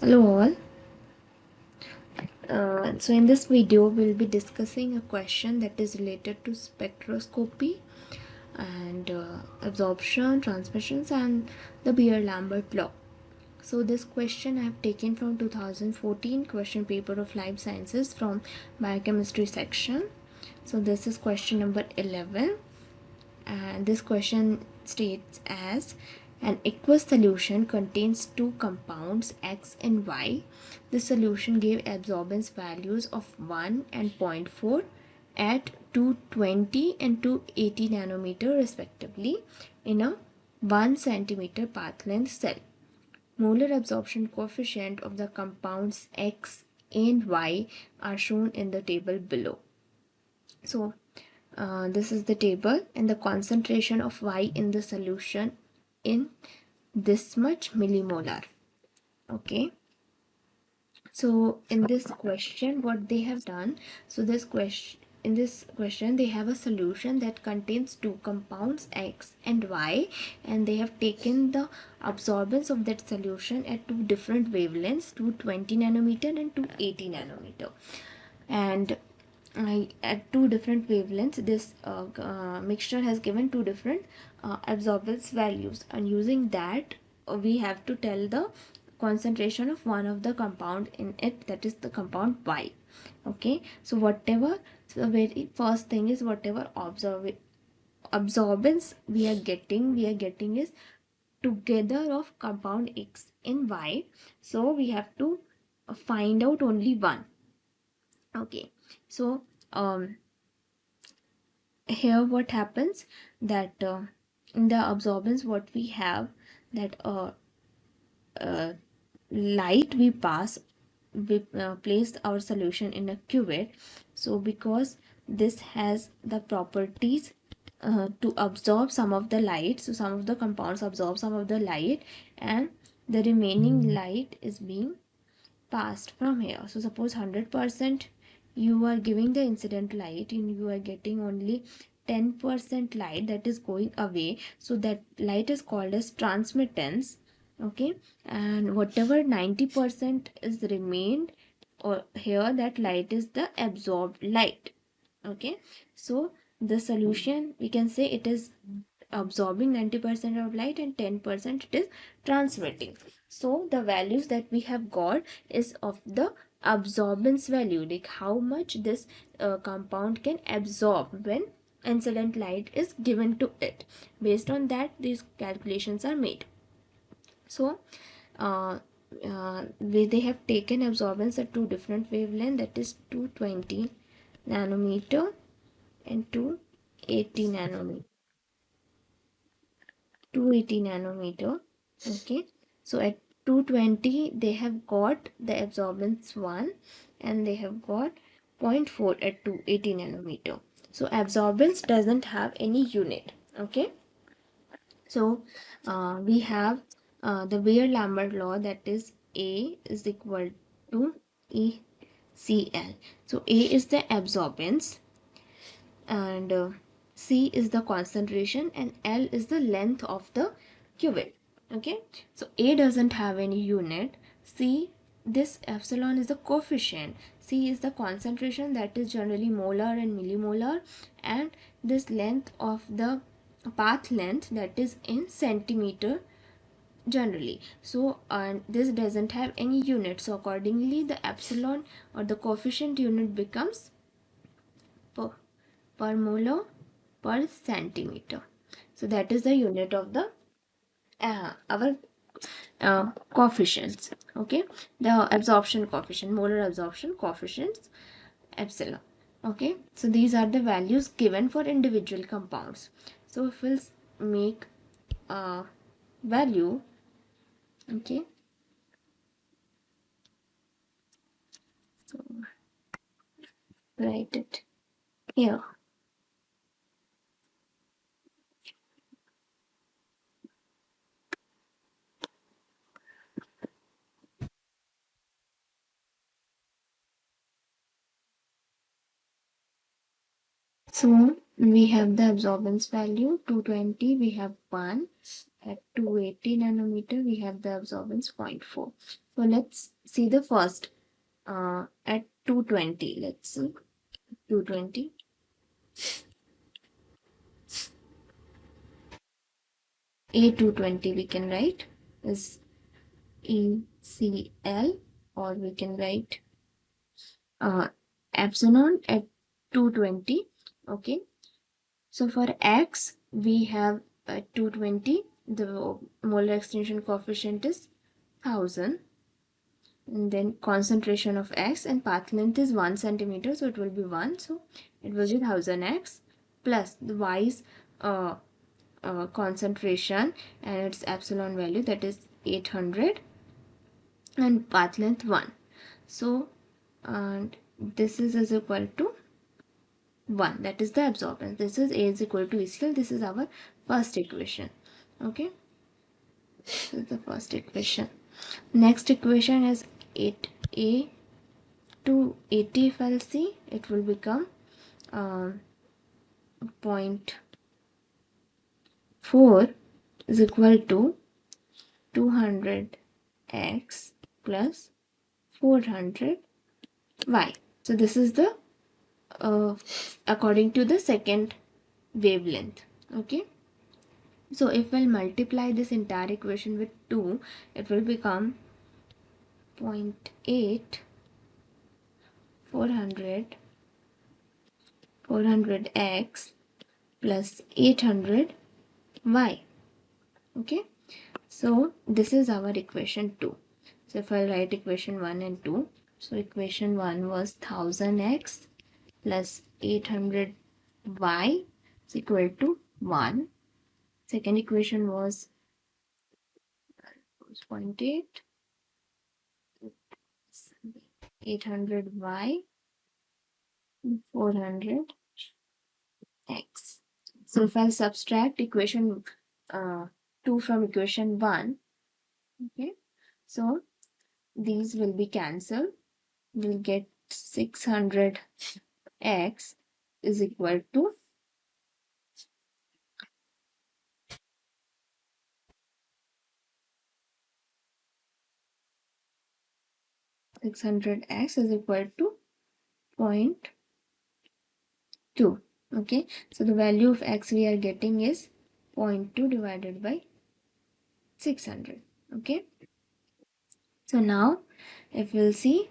Hello all. So in this video we'll be discussing a question that is related to spectroscopy and absorption, transmissions and the Beer-Lambert law. So this question I have taken from 2014 question paper of life sciences from biochemistry section. So this is question number 11, and this question states as: an aqueous solution contains two compounds X and Y. The solution gave absorbance values of 1 and 0.4 at 220 and 280 nanometer respectively in a 1 centimeter path length cell. Molar absorption coefficient of the compounds X and Y are shown in the table below. So this is the table, and the concentration of Y in the solution in this much millimolar. Okay, so in this question what they have done, so in this question they have a solution that contains two compounds X and Y, and they have taken the absorbance of that solution at two different wavelengths, 220 nanometer and 280 nanometer, and at two different wavelengths this mixture has given two different absorbance values, and using that we have to tell the concentration of one of the compound in it, that is the compound Y. Okay, so the very first thing is whatever absorbance we are getting is together of compound X and Y, so we have to find out only one. Okay, so here what happens that in the absorbance what we have, that light we pass, we place our solution in a cuvette. So because this has the properties to absorb some of the light, so some of the compounds absorb some of the light and the remaining light is being passed from here. So suppose 100% you are giving the incident light and you are getting only 10% light that is going away, so that light is called as transmittance. Okay, and whatever 90% is remained or here, that light is the absorbed light. Okay, so the solution we can say it is absorbing 90% of light and 10% it is transmitting. So the values that we have got is of the absorbance value, like how much this compound can absorb when incident light is given to it. Based on that these calculations are made. So they have taken absorbance at two different wavelength, that is 220 nanometer and 280 nanometer. 280 nanometer. Okay, so at 220 they have got the absorbance 1 and they have got 0.4 at 280 nanometer. So absorbance doesn't have any unit. Okay, so we have the Beer-Lambert law, that is A is equal to ECl. So A is the absorbance and C is the concentration and L is the length of the cuvette. Okay, so A doesn't have any unit. C, this epsilon is the coefficient. C is the concentration, that is generally molar and millimolar, and this length of the path length, that is in centimeter generally. So this doesn't have any unit, so accordingly the epsilon or the coefficient unit becomes per molar per centimeter. So that is the unit of the our coefficients. Okay, the absorption coefficient, molar absorption coefficients, epsilon. Okay, so these are the values given for individual compounds. So if we'll make a value, okay, so write it here. So we have the absorbance value 220, we have 1. At 280 nanometer, we have the absorbance 0.4. So let's see the first at 220. Let's see 220. A220 we can write is ECl, or we can write epsilon at 220. Okay, so for X we have at 220 the molar extinction coefficient is 1000, and then concentration of X and path length is 1 centimeter, so it will be 1, so it will be 1000X plus the Y's concentration and its epsilon value, that is 800, and path length 1. So and this is equal to 1, that is the absorbance. This is A is equal to ECl. This is our first equation. Okay, this is the first equation. Next equation is 8A to 80. If I'll see, it will become 0.4 is equal to 200x plus 400y. So this is the according to the second wavelength. Okay, so if we'll multiply this entire equation with 2, it will become 0.8 400x plus 800y. Okay, so this is our equation 2. So if I write equation 1 and 2, so equation 1 was 1000x plus 800y is equal to 1. Second equation was 0.8 800y 400x. So if I subtract equation 2 from equation 1, okay, so these will be cancelled. We'll get 600x is equal to 600x is equal to 0.2. Okay, so the value of x we are getting is 0.2 divided by 600. Okay, so now if we'll see,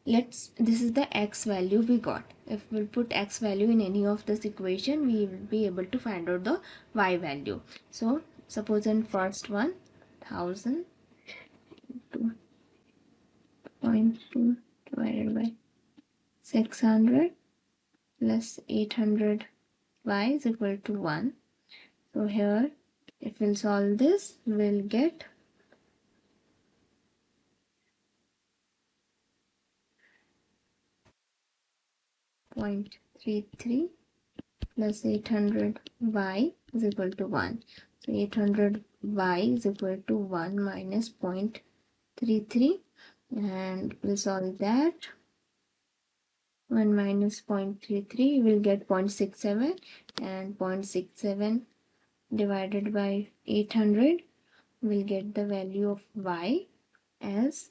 this is the x value we got. If we'll put x value in any of this equation, we will be able to find out the y value. So suppose in first one, 1000 2.2 divided by 600 plus 800 y is equal to 1. So here if we'll solve this, we'll get 0.33 plus 800y is equal to 1. So 800y is equal to 1 minus 0.33, and we'll solve that. 1 minus 0.33 will get 0.67, and 0.67 divided by 800 will get the value of y as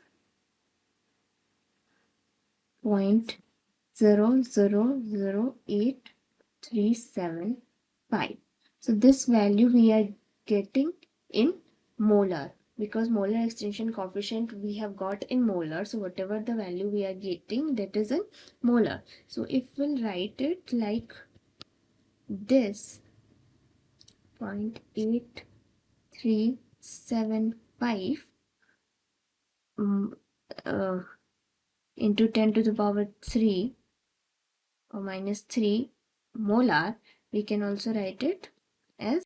0.0008375. So this value we are getting in molar, because molar extinction coefficient we have got in molar. So whatever the value we are getting, that is in molar. So if we'll write it like this, 0.8375 into 10 to the power 3 or minus 3 molar, we can also write it as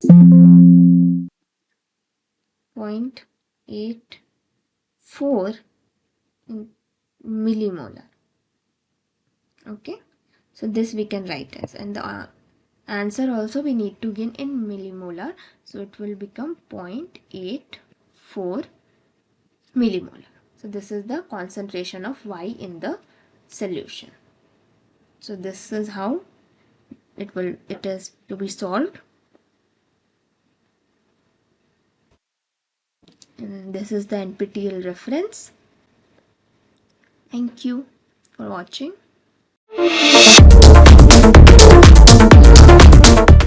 0.84 millimolar. Okay, so this we can write as, and the answer also we need to gain in millimolar, so it will become 0.84 millimolar. So this is the concentration of y in the solution. So this is how it is to be solved. And this is the NPTEL reference. Thank you for watching.